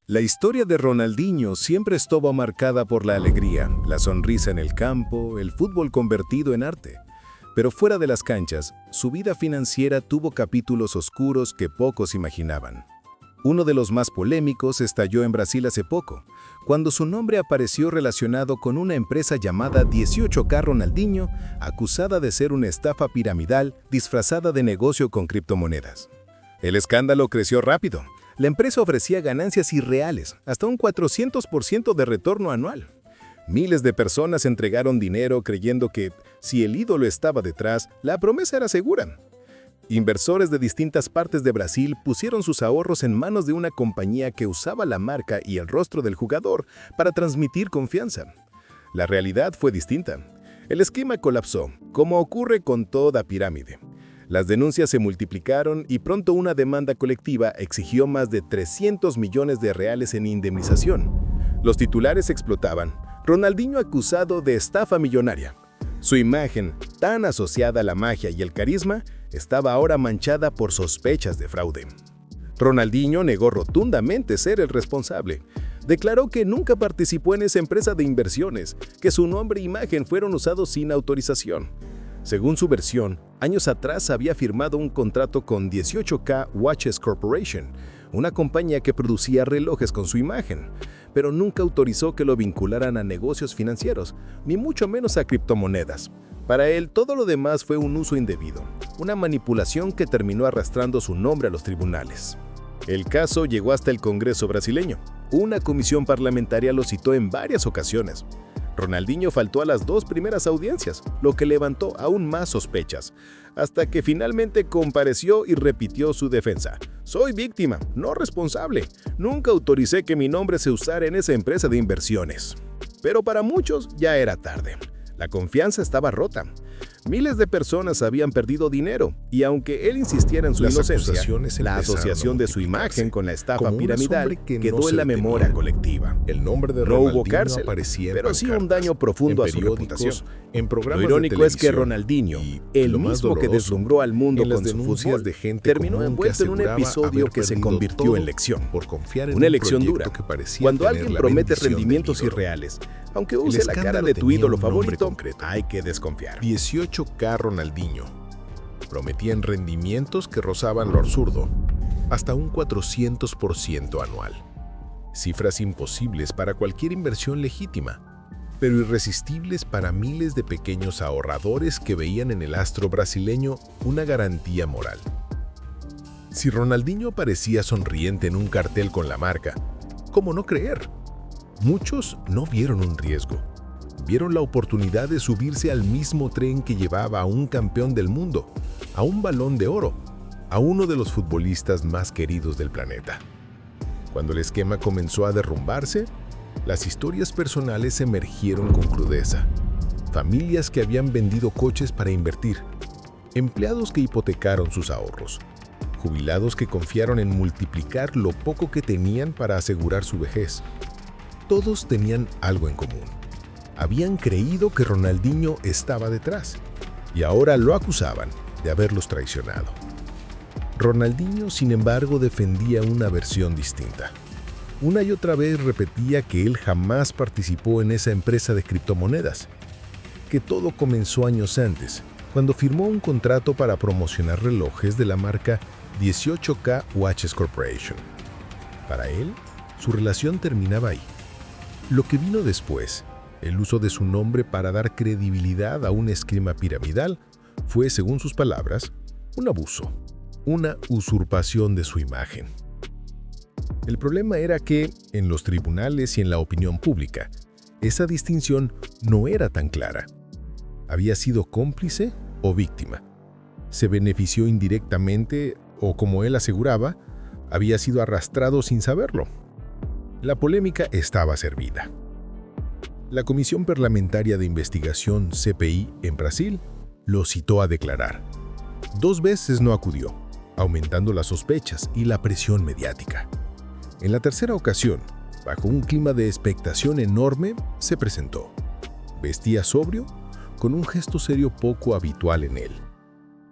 La historia de Ronaldinho siempre estuvo marcada por la alegría, la sonrisa en el campo, el fútbol convertido en arte. Pero fuera de las canchas, su vida financiera tuvo capítulos oscuros que pocos imaginaban. Uno de los más polémicos estalló en Brasil hace poco, cuando su nombre apareció relacionado con una empresa llamada 18K Ronaldinho, acusada de ser una estafa piramidal disfrazada de negocio con criptomonedas. El escándalo creció rápido. La empresa ofrecía ganancias irreales, hasta un 400% de retorno anual. Miles de personas entregaron dinero creyendo que, si el ídolo estaba detrás, la promesa era segura. Inversores de distintas partes de Brasil pusieron sus ahorros en manos de una compañía que usaba la marca y el rostro del jugador para transmitir confianza. La realidad fue distinta. El esquema colapsó, como ocurre con toda pirámide. Las denuncias se multiplicaron y pronto una demanda colectiva exigió más de 300 millones de reales en indemnización. Los titulares explotaban. Ronaldinho acusado de estafa millonaria. Su imagen, tan asociada a la magia y el carisma, estaba ahora manchada por sospechas de fraude. Ronaldinho negó rotundamente ser el responsable. Declaró que nunca participó en esa empresa de inversiones, que su nombre e imagen fueron usados sin autorización. Según su versión, años atrás había firmado un contrato con 18K Watches Corporation, una compañía que producía relojes con su imagen, pero nunca autorizó que lo vincularan a negocios financieros, ni mucho menos a criptomonedas. Para él, todo lo demás fue un uso indebido, una manipulación que terminó arrastrando su nombre a los tribunales. El caso llegó hasta el Congreso brasileño. Una comisión parlamentaria lo citó en varias ocasiones. Ronaldinho faltó a las 2 primeras audiencias, lo que levantó aún más sospechas, hasta que finalmente compareció y repitió su defensa. Soy víctima, no responsable. Nunca autoricé que mi nombre se usara en esa empresa de inversiones. Pero para muchos ya era tarde. La confianza estaba rota. Miles de personas habían perdido dinero, y aunque él insistiera en su inocencia, la asociación de su imagen con la estafa piramidal quedó en la memoria colectiva. El nombre de No hubo Ronaldinho cárcel, aparecía en pero sí un pancartas, daño profundo en a su periódicos, reputación. en programas Lo de irónico es que televisión Ronaldinho, y, el lo más mismo que doloroso, deslumbró al mundo en las con su denuncias fútbol, de gente terminó común que envuelto en un aseguraba episodio haber que se perdido convirtió todo en lección. por confiar en Una un lección proyecto dura. que parecía Cuando tener alguien la promete bendición del rendimientos ídolo. irreales, aunque El use la cara escándalo de tu tenía ídolo un nombre favorito, concreto. hay que desconfiar. 18K Ronaldinho. Prometían rendimientos que rozaban lo absurdo, hasta un 400% anual. Cifras imposibles para cualquier inversión legítima, pero irresistibles para miles de pequeños ahorradores que veían en el astro brasileño una garantía moral. Si Ronaldinho parecía sonriente en un cartel con la marca, ¿cómo no creer? Muchos no vieron un riesgo. Vieron la oportunidad de subirse al mismo tren que llevaba a un campeón del mundo, a un Balón de Oro, a uno de los futbolistas más queridos del planeta. Cuando el esquema comenzó a derrumbarse, las historias personales emergieron con crudeza. Familias que habían vendido coches para invertir, empleados que hipotecaron sus ahorros, jubilados que confiaron en multiplicar lo poco que tenían para asegurar su vejez. Todos tenían algo en común. Habían creído que Ronaldinho estaba detrás y ahora lo acusaban de haberlos traicionado. Ronaldinho, sin embargo, defendía una versión distinta. Una y otra vez repetía que él jamás participó en esa empresa de criptomonedas, que todo comenzó años antes, cuando firmó un contrato para promocionar relojes de la marca 18K Watches Corporation. Para él, su relación terminaba ahí. Lo que vino después, el uso de su nombre para dar credibilidad a un esquema piramidal, fue, según sus palabras, un abuso, una usurpación de su imagen. El problema era que, en los tribunales y en la opinión pública, esa distinción no era tan clara. ¿Había sido cómplice o víctima? ¿Se benefició indirectamente o, como él aseguraba, había sido arrastrado sin saberlo? La polémica estaba servida. La Comisión Parlamentaria de Investigación CPI en Brasil lo citó a declarar. 2 veces no acudió, aumentando las sospechas y la presión mediática. En la tercera ocasión, bajo un clima de expectación enorme, se presentó. Vestía sobrio, con un gesto serio poco habitual en él.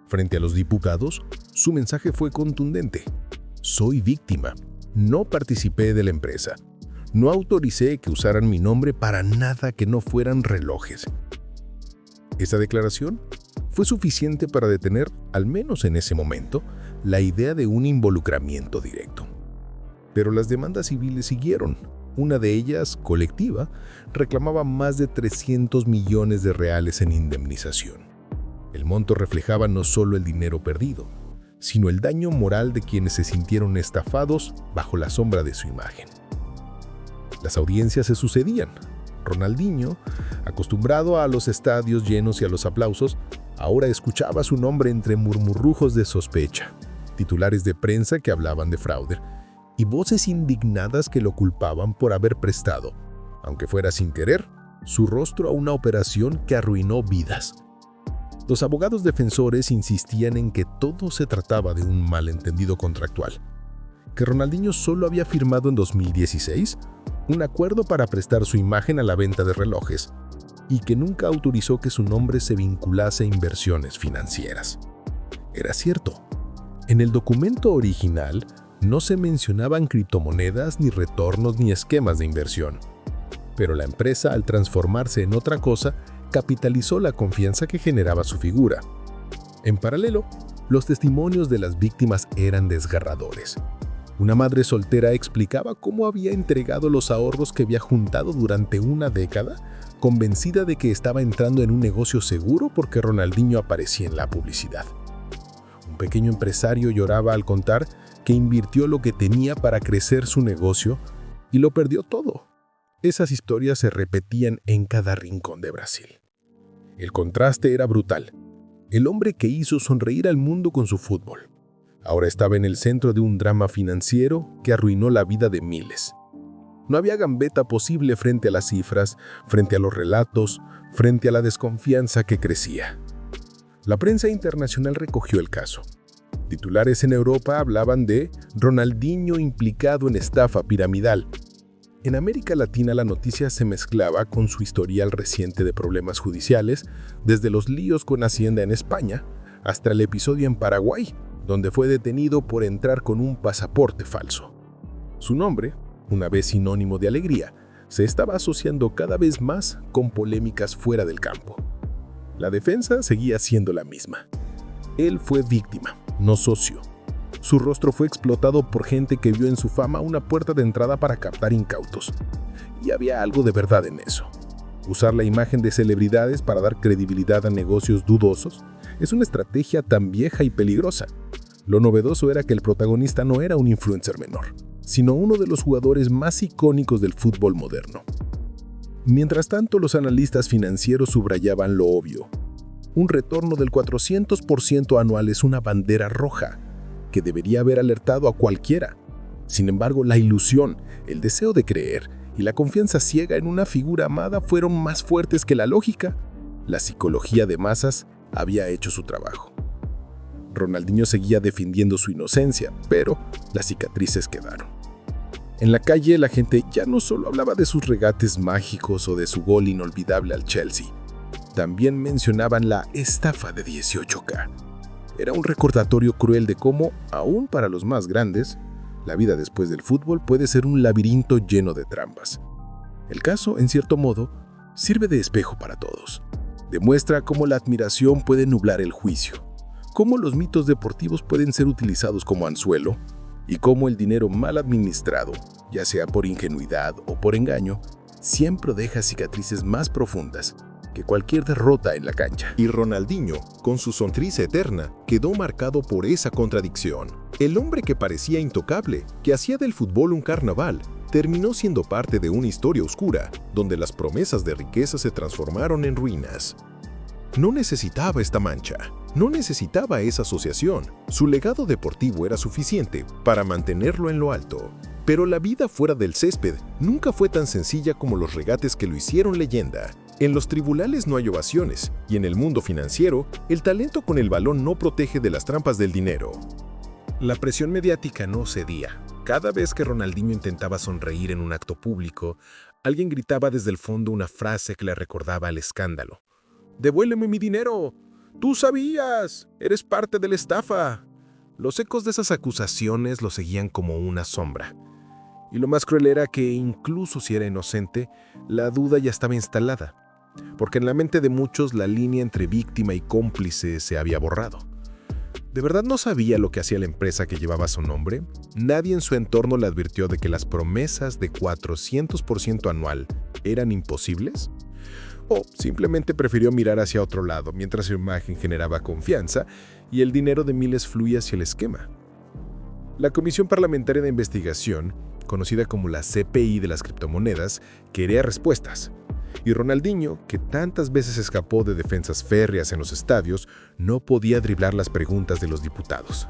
Frente a los diputados, su mensaje fue contundente. Soy víctima, No participé de la empresa. No autoricé que usaran mi nombre para nada que no fueran relojes. Esa declaración fue suficiente para detener, al menos en ese momento, la idea de un involucramiento directo. Pero las demandas civiles siguieron. Una de ellas, colectiva, reclamaba más de 300 millones de reales en indemnización. El monto reflejaba no solo el dinero perdido, sino el daño moral de quienes se sintieron estafados bajo la sombra de su imagen. Las audiencias se sucedían. Ronaldinho, acostumbrado a los estadios llenos y a los aplausos, ahora escuchaba su nombre entre murmurrujos de sospecha, titulares de prensa que hablaban de fraude y voces indignadas que lo culpaban por haber prestado, aunque fuera sin querer, su rostro a una operación que arruinó vidas. Los abogados defensores insistían en que todo se trataba de un malentendido contractual, que Ronaldinho solo había firmado en 2016 un acuerdo para prestar su imagen a la venta de relojes y que nunca autorizó que su nombre se vinculase a inversiones financieras. Era cierto. En el documento original no se mencionaban criptomonedas, ni retornos, ni esquemas de inversión. Pero la empresa, al transformarse en otra cosa, capitalizó la confianza que generaba su figura. En paralelo, los testimonios de las víctimas eran desgarradores. Una madre soltera explicaba cómo había entregado los ahorros que había juntado durante una década, convencida de que estaba entrando en un negocio seguro porque Ronaldinho aparecía en la publicidad. Un pequeño empresario lloraba al contar que invirtió lo que tenía para crecer su negocio y lo perdió todo. Esas historias se repetían en cada rincón de Brasil. El contraste era brutal. El hombre que hizo sonreír al mundo con su fútbol ahora estaba en el centro de un drama financiero que arruinó la vida de miles. No había gambeta posible frente a las cifras, frente a los relatos, frente a la desconfianza que crecía. La prensa internacional recogió el caso. Titulares en Europa hablaban de Ronaldinho implicado en estafa piramidal. En América Latina la noticia se mezclaba con su historial reciente de problemas judiciales, desde los líos con Hacienda en España hasta el episodio en Paraguay, donde fue detenido por entrar con un pasaporte falso. Su nombre, una vez sinónimo de alegría, se estaba asociando cada vez más con polémicas fuera del campo. La defensa seguía siendo la misma. Él fue víctima, no socio. Su rostro fue explotado por gente que vio en su fama una puerta de entrada para captar incautos. Y había algo de verdad en eso. Usar la imagen de celebridades para dar credibilidad a negocios dudosos es una estrategia tan vieja y peligrosa. Lo novedoso era que el protagonista no era un influencer menor, sino uno de los jugadores más icónicos del fútbol moderno. Mientras tanto, los analistas financieros subrayaban lo obvio. Un retorno del 400% anual es una bandera roja que debería haber alertado a cualquiera. Sin embargo, la ilusión, el deseo de creer y la confianza ciega en una figura amada fueron más fuertes que la lógica. La psicología de masas había hecho su trabajo. Ronaldinho seguía defendiendo su inocencia, pero las cicatrices quedaron. En la calle la gente ya no solo hablaba de sus regates mágicos o de su gol inolvidable al Chelsea, también mencionaban la estafa de 18K. Era un recordatorio cruel de cómo, aún para los más grandes, la vida después del fútbol puede ser un laberinto lleno de trampas. El caso, en cierto modo, sirve de espejo para todos. Demuestra cómo la admiración puede nublar el juicio, cómo los mitos deportivos pueden ser utilizados como anzuelo y cómo el dinero mal administrado, ya sea por ingenuidad o por engaño, siempre deja cicatrices más profundas que cualquier derrota en la cancha. Y Ronaldinho, con su sonrisa eterna, quedó marcado por esa contradicción. El hombre que parecía intocable, que hacía del fútbol un carnaval, terminó siendo parte de una historia oscura, donde las promesas de riqueza se transformaron en ruinas. No necesitaba esta mancha, no necesitaba esa asociación. Su legado deportivo era suficiente para mantenerlo en lo alto. Pero la vida fuera del césped nunca fue tan sencilla como los regates que lo hicieron leyenda. En los tribunales no hay ovaciones, y en el mundo financiero, el talento con el balón no protege de las trampas del dinero. La presión mediática no cedía. Cada vez que Ronaldinho intentaba sonreír en un acto público, alguien gritaba desde el fondo una frase que le recordaba al escándalo. «¡Devuélveme mi dinero! ¡Tú sabías! ¡Eres parte de la estafa!». Los ecos de esas acusaciones lo seguían como una sombra. Y lo más cruel era que, incluso si era inocente, la duda ya estaba instalada, porque en la mente de muchos la línea entre víctima y cómplice se había borrado. ¿De verdad no sabía lo que hacía la empresa que llevaba su nombre? ¿Nadie en su entorno le advirtió de que las promesas de 400% anual eran imposibles? ¿O simplemente prefirió mirar hacia otro lado mientras su imagen generaba confianza y el dinero de miles fluía hacia el esquema? La Comisión Parlamentaria de Investigación, conocida como la CPI de las criptomonedas, quería respuestas. Y Ronaldinho, que tantas veces escapó de defensas férreas en los estadios, no podía driblar las preguntas de los diputados.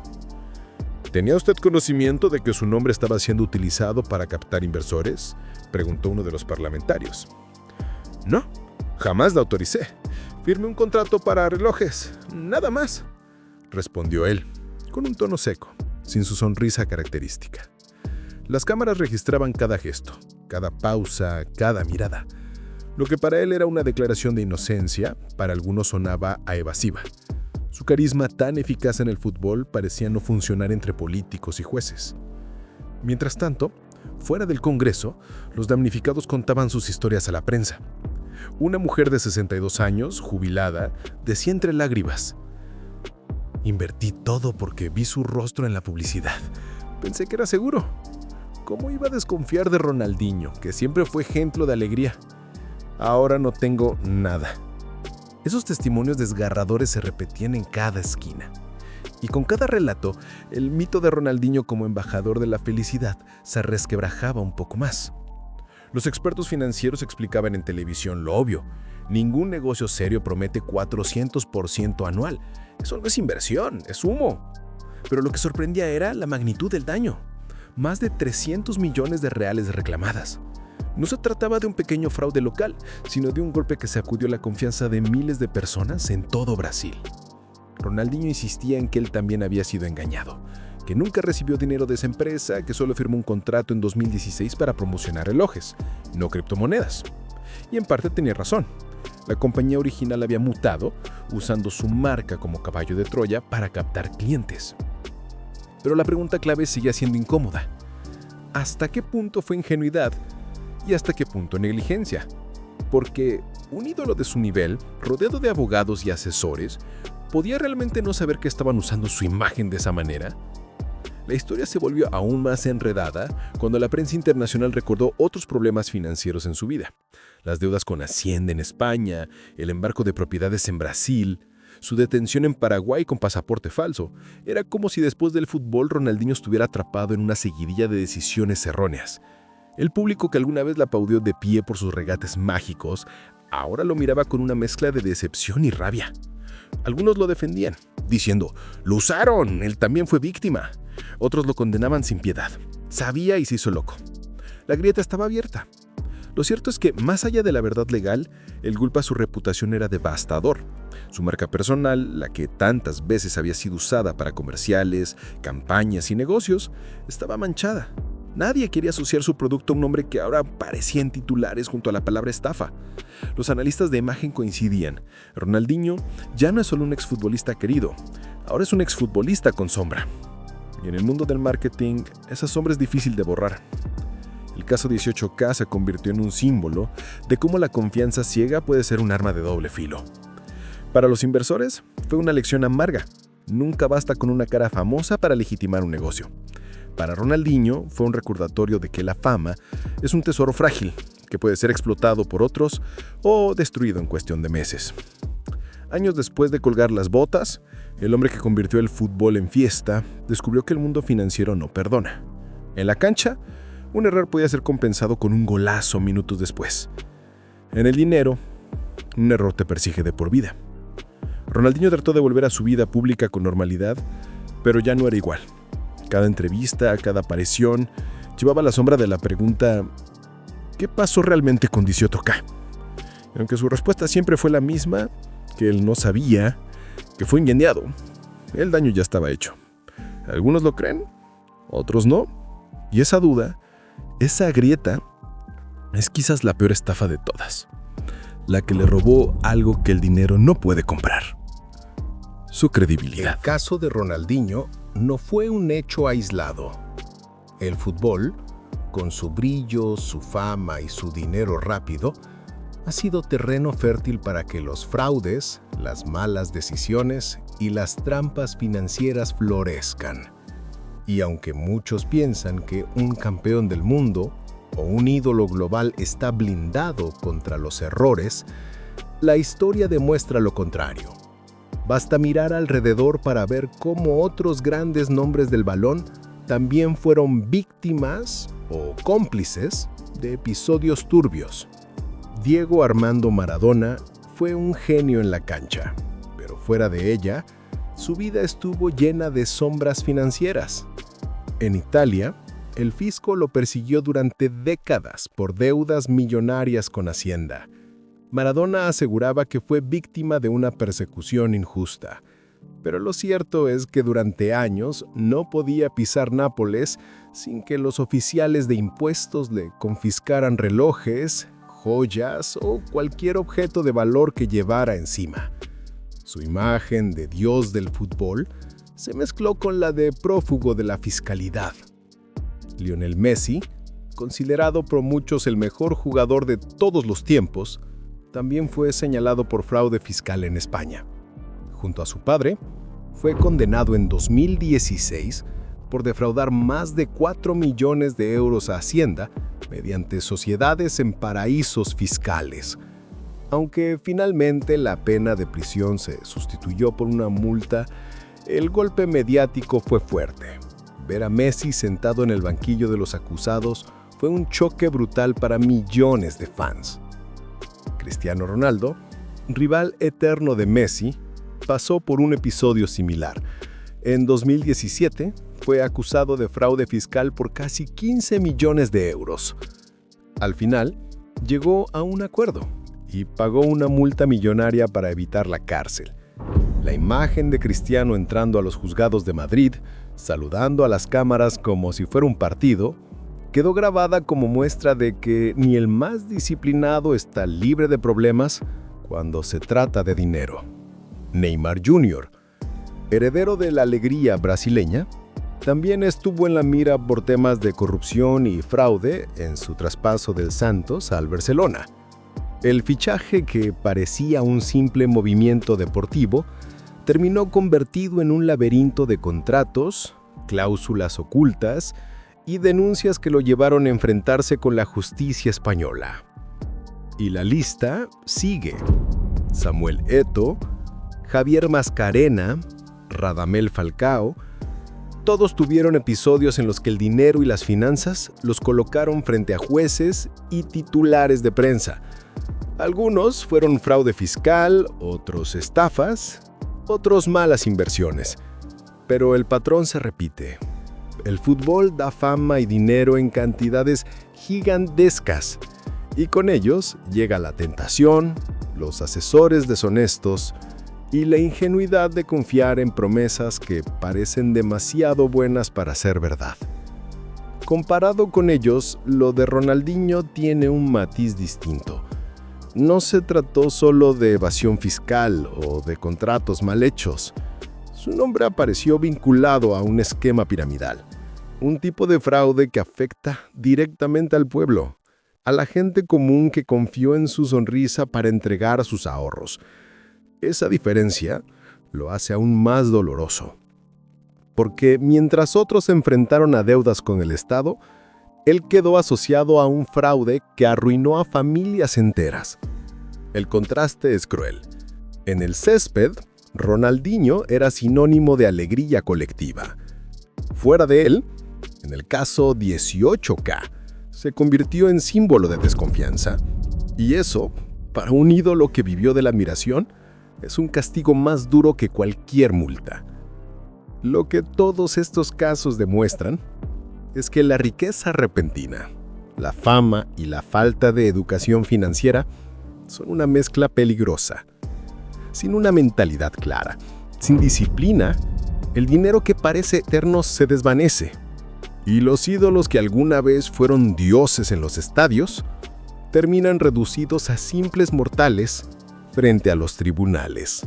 ¿Tenía usted conocimiento de que su nombre estaba siendo utilizado para captar inversores?, preguntó uno de los parlamentarios. No, jamás la autoricé. Firmé un contrato para relojes, nada más, respondió él, con un tono seco, sin su sonrisa característica. Las cámaras registraban cada gesto, cada pausa, cada mirada. Lo que para él era una declaración de inocencia, para algunos sonaba a evasiva. Su carisma tan eficaz en el fútbol parecía no funcionar entre políticos y jueces. Mientras tanto, fuera del Congreso, los damnificados contaban sus historias a la prensa. Una mujer de 62 años, jubilada, decía entre lágrimas: «Invertí todo porque vi su rostro en la publicidad. Pensé que era seguro. ¿Cómo iba a desconfiar de Ronaldinho, que siempre fue ejemplo de alegría? Ahora no tengo nada». Esos testimonios desgarradores se repetían en cada esquina. Y con cada relato, el mito de Ronaldinho como embajador de la felicidad se resquebrajaba un poco más. Los expertos financieros explicaban en televisión lo obvio: ningún negocio serio promete 400% anual. Eso no es inversión, es humo. Pero lo que sorprendía era la magnitud del daño. Más de 300 millones de reales reclamadas. No se trataba de un pequeño fraude local, sino de un golpe que sacudió la confianza de miles de personas en todo Brasil. Ronaldinho insistía en que él también había sido engañado, que nunca recibió dinero de esa empresa, que solo firmó un contrato en 2016 para promocionar relojes, no criptomonedas. Y en parte tenía razón. La compañía original había mutado, usando su marca como caballo de Troya para captar clientes. Pero la pregunta clave seguía siendo incómoda. ¿Hasta qué punto fue ingenuidad y hasta qué punto negligencia? Porque un ídolo de su nivel, rodeado de abogados y asesores, ¿podía realmente no saber que estaban usando su imagen de esa manera? La historia se volvió aún más enredada cuando la prensa internacional recordó otros problemas financieros en su vida. Las deudas con Hacienda en España, el embargo de propiedades en Brasil, su detención en Paraguay con pasaporte falso. Era como si después del fútbol Ronaldinho estuviera atrapado en una seguidilla de decisiones erróneas. El público que alguna vez le aplaudió de pie por sus regates mágicos, ahora lo miraba con una mezcla de decepción y rabia. Algunos lo defendían, diciendo: «¡Lo usaron! Él también fue víctima». Otros lo condenaban sin piedad. Sabía y se hizo loco. La grieta estaba abierta. Lo cierto es que, más allá de la verdad legal, el golpe a su reputación era devastador. Su marca personal, la que tantas veces había sido usada para comerciales, campañas y negocios, estaba manchada. Nadie quería asociar su producto a un nombre que ahora aparecía en titulares junto a la palabra estafa. Los analistas de imagen coincidían. Ronaldinho ya no es solo un exfutbolista querido, ahora es un exfutbolista con sombra. Y en el mundo del marketing, esa sombra es difícil de borrar. El caso 18K se convirtió en un símbolo de cómo la confianza ciega puede ser un arma de doble filo. Para los inversores, fue una lección amarga. Nunca basta con una cara famosa para legitimar un negocio. Para Ronaldinho, fue un recordatorio de que la fama es un tesoro frágil, que puede ser explotado por otros o destruido en cuestión de meses. Años después de colgar las botas, el hombre que convirtió el fútbol en fiesta descubrió que el mundo financiero no perdona. En la cancha, un error podía ser compensado con un golazo minutos después. En el dinero, un error te persigue de por vida. Ronaldinho trató de volver a su vida pública con normalidad, pero ya no era igual. Cada entrevista, cada aparición, llevaba la sombra de la pregunta: ¿qué pasó realmente con 18K? Y aunque su respuesta siempre fue la misma, que él no sabía, que fue engañado, el daño ya estaba hecho. Algunos lo creen, otros no. Y esa duda, esa grieta, es quizás la peor estafa de todas. La que le robó algo que el dinero no puede comprar: su credibilidad. El caso de Ronaldinho no fue un hecho aislado. El fútbol, con su brillo, su fama y su dinero rápido, ha sido terreno fértil para que los fraudes, las malas decisiones y las trampas financieras florezcan. Y aunque muchos piensan que un campeón del mundo o un ídolo global está blindado contra los errores, la historia demuestra lo contrario. Basta mirar alrededor para ver cómo otros grandes nombres del balón también fueron víctimas o cómplices de episodios turbios. Diego Armando Maradona fue un genio en la cancha, pero fuera de ella, su vida estuvo llena de sombras financieras. En Italia, el fisco lo persiguió durante décadas por deudas millonarias con Hacienda. Maradona aseguraba que fue víctima de una persecución injusta, pero lo cierto es que durante años no podía pisar Nápoles sin que los oficiales de impuestos le confiscaran relojes, joyas o cualquier objeto de valor que llevara encima. Su imagen de dios del fútbol se mezcló con la de prófugo de la fiscalidad. Lionel Messi, considerado por muchos el mejor jugador de todos los tiempos, también fue señalado por fraude fiscal en España. Junto a su padre, fue condenado en 2016 por defraudar más de 4 millones de euros a Hacienda mediante sociedades en paraísos fiscales. Aunque finalmente la pena de prisión se sustituyó por una multa, el golpe mediático fue fuerte. Ver a Messi sentado en el banquillo de los acusados fue un choque brutal para millones de fans. Cristiano Ronaldo, rival eterno de Messi, pasó por un episodio similar. En 2017 fue acusado de fraude fiscal por casi 15 millones de euros. Al final, llegó a un acuerdo y pagó una multa millonaria para evitar la cárcel. La imagen de Cristiano entrando a los juzgados de Madrid, saludando a las cámaras como si fuera un partido, quedó grabada como muestra de que ni el más disciplinado está libre de problemas cuando se trata de dinero. Neymar Jr., heredero de la alegría brasileña, también estuvo en la mira por temas de corrupción y fraude en su traspaso del Santos al Barcelona. El fichaje, que parecía un simple movimiento deportivo, terminó convertido en un laberinto de contratos, cláusulas ocultas y denuncias que lo llevaron a enfrentarse con la justicia española. Y la lista sigue. Samuel Eto'o, Javier Mascarena, Radamel Falcao, todos tuvieron episodios en los que el dinero y las finanzas los colocaron frente a jueces y titulares de prensa. Algunos fueron fraude fiscal, otros estafas, otros malas inversiones. Pero el patrón se repite. El fútbol da fama y dinero en cantidades gigantescas, y con ellos llega la tentación, los asesores deshonestos y la ingenuidad de confiar en promesas que parecen demasiado buenas para ser verdad. Comparado con ellos, lo de Ronaldinho tiene un matiz distinto. No se trató solo de evasión fiscal o de contratos mal hechos. Su nombre apareció vinculado a un esquema piramidal, un tipo de fraude que afecta directamente al pueblo, a la gente común que confió en su sonrisa para entregar sus ahorros. Esa diferencia lo hace aún más doloroso, porque mientras otros se enfrentaron a deudas con el Estado, él quedó asociado a un fraude que arruinó a familias enteras. El contraste es cruel. En el césped, Ronaldinho era sinónimo de alegría colectiva. Fuera de él, en el caso 18K, se convirtió en símbolo de desconfianza. Y eso, para un ídolo que vivió de la admiración, es un castigo más duro que cualquier multa. Lo que todos estos casos demuestran es que la riqueza repentina, la fama y la falta de educación financiera son una mezcla peligrosa. Sin una mentalidad clara, sin disciplina, el dinero que parece eterno se desvanece. Y los ídolos que alguna vez fueron dioses en los estadios terminan reducidos a simples mortales frente a los tribunales.